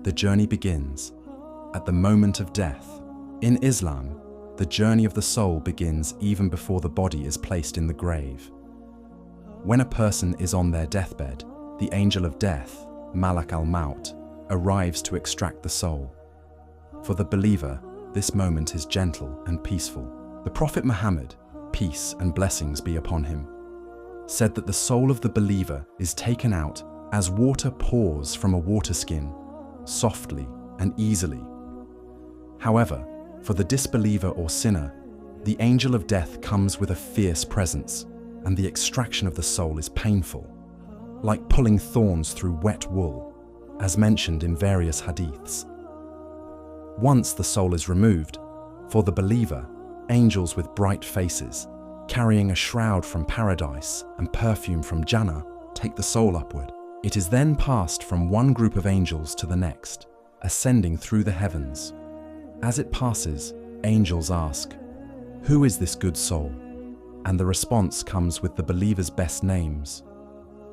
the journey begins at the moment of death. In Islam, the journey of the soul begins even before the body is placed in the grave. When a person is on their deathbed, the angel of death, Malak al-Maut, arrives to extract the soul. For the believer, this moment is gentle and peaceful. The Prophet Muhammad, peace and blessings be upon him, said that the soul of the believer is taken out as water pours from a water skin, softly and easily. However, for the disbeliever or sinner, the angel of death comes with a fierce presence, and the extraction of the soul is painful, like pulling thorns through wet wool, as mentioned in various hadiths. Once the soul is removed, for the believer, angels with bright faces, carrying a shroud from paradise and perfume from Jannah, take the soul upward. It is then passed from one group of angels to the next, ascending through the heavens. As it passes, angels ask, "Who is this good soul?" And the response comes with the believer's best names.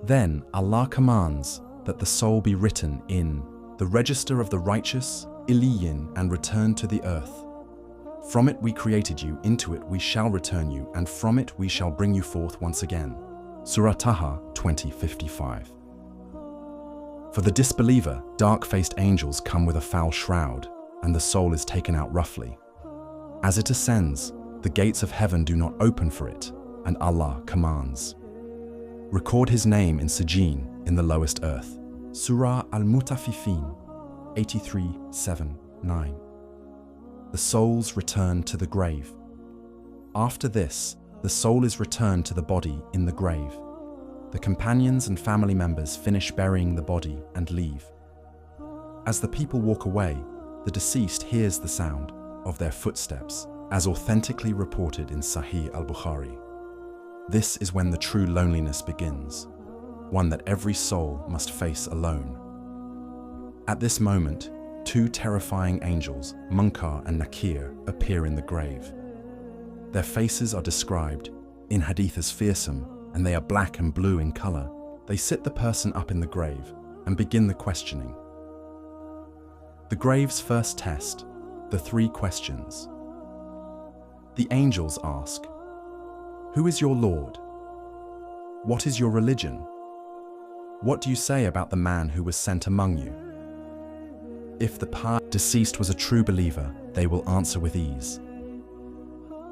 Then Allah commands that the soul be written in the register of the righteous, Iliyin, and returned to the earth. From it we created you, into it we shall return you, and from it we shall bring you forth once again. Surah Taha 20:55. For the disbeliever, dark-faced angels come with a foul shroud, and the soul is taken out roughly. As it ascends, the gates of heaven do not open for it, and Allah commands, "Record his name in Sijin, in the lowest earth." Surah Al-Mutaffifin 83:7-9. The souls return to the grave. After this, the soul is returned to the body in the grave. The companions and family members finish burying the body and leave. As the people walk away, the deceased hears the sound of their footsteps, as authentically reported in Sahih al-Bukhari. This is when the true loneliness begins, one that every soul must face alone. At this moment, two terrifying angels, Munkar and Nakir, appear in the grave. Their faces are described in Hadith as fearsome, and they are black and blue in color. They sit the person up in the grave and begin the questioning. The grave's first test, the 3 questions. The angels ask, "Who is your Lord? What is your religion? What do you say about the man who was sent among you?" If the deceased was a true believer, they will answer with ease,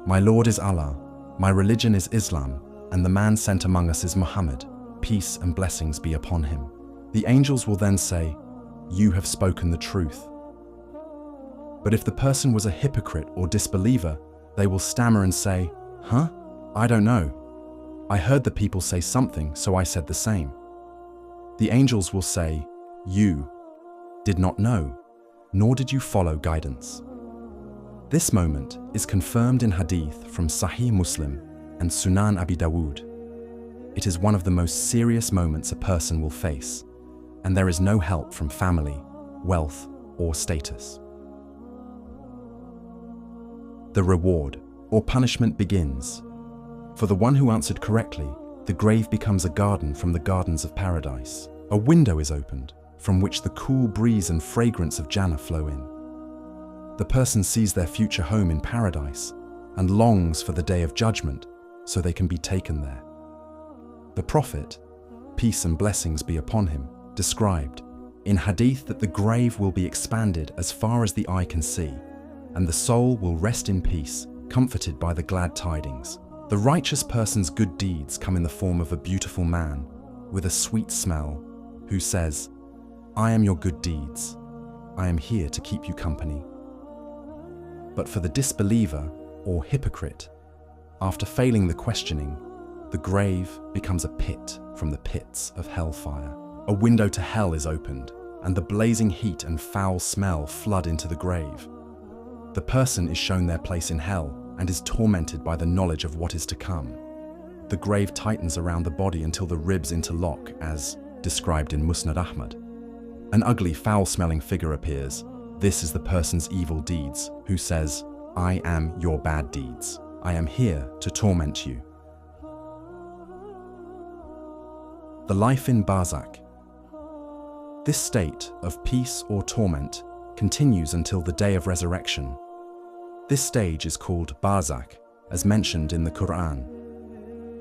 "My Lord is Allah, my religion is Islam, and the man sent among us is Muhammad, peace and blessings be upon him." The angels will then say, "You have spoken the truth." But if the person was a hypocrite or disbeliever, they will stammer and say, "Huh? I don't know. I heard the people say something, so I said the same." The angels will say, "You did not know, nor did you follow guidance." This moment is confirmed in Hadith from Sahih Muslim and Sunan Abi Dawood. It is one of the most serious moments a person will face, and there is no help from family, wealth, or status. The reward or punishment begins. For the one who answered correctly, the grave becomes a garden from the gardens of paradise. A window is opened, from which the cool breeze and fragrance of Jannah flow in. The person sees their future home in paradise and longs for the day of judgment so they can be taken there. The Prophet, peace and blessings be upon him, described in Hadith that the grave will be expanded as far as the eye can see, and the soul will rest in peace, comforted by the glad tidings. The righteous person's good deeds come in the form of a beautiful man with a sweet smell who says, "I am your good deeds. I am here to keep you company." But for the disbeliever or hypocrite, after failing the questioning, the grave becomes a pit from the pits of hellfire. A window to hell is opened, and the blazing heat and foul smell flood into the grave. The person is shown their place in hell and is tormented by the knowledge of what is to come. The grave tightens around the body until the ribs interlock, as described in Musnad Ahmad. An ugly, foul-smelling figure appears. This is the person's evil deeds, who says, "I am your bad deeds. I am here to torment you." The life in Barzakh. This state of peace or torment continues until the day of resurrection. This stage is called Barzakh, as mentioned in the Qur'an.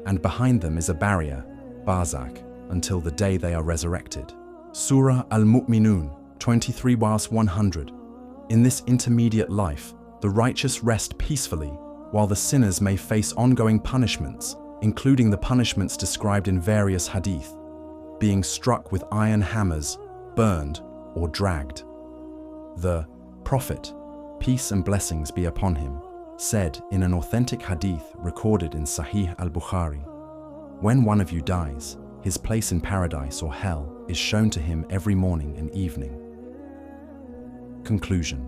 And behind them is a barrier, Barzakh, until the day they are resurrected. Surah Al-Mu'minun 23-100. In this intermediate life, the righteous rest peacefully, while the sinners may face ongoing punishments, including the punishments described in various hadith, being struck with iron hammers, burned, or dragged. The Prophet, peace and blessings be upon him, said in an authentic hadith recorded in Sahih al-Bukhari, "When one of you dies, his place in paradise or hell is shown to him every morning and evening." Conclusion.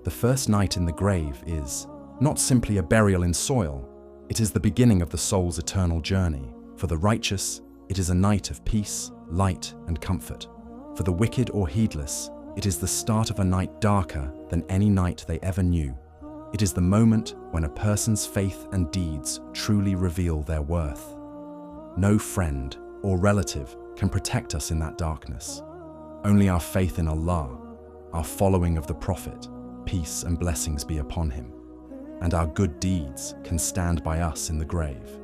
The first night in the grave is not simply a burial in soil, it is the beginning of the soul's eternal journey. For the righteous, it is a night of peace, light, and comfort. For the wicked or heedless, it is the start of a night darker than any night they ever knew. It is the moment when a person's faith and deeds truly reveal their worth. No friend or relative can protect us in that darkness. Only our faith in Allah, our following of the Prophet, peace and blessings be upon him, and our good deeds can stand by us in the grave.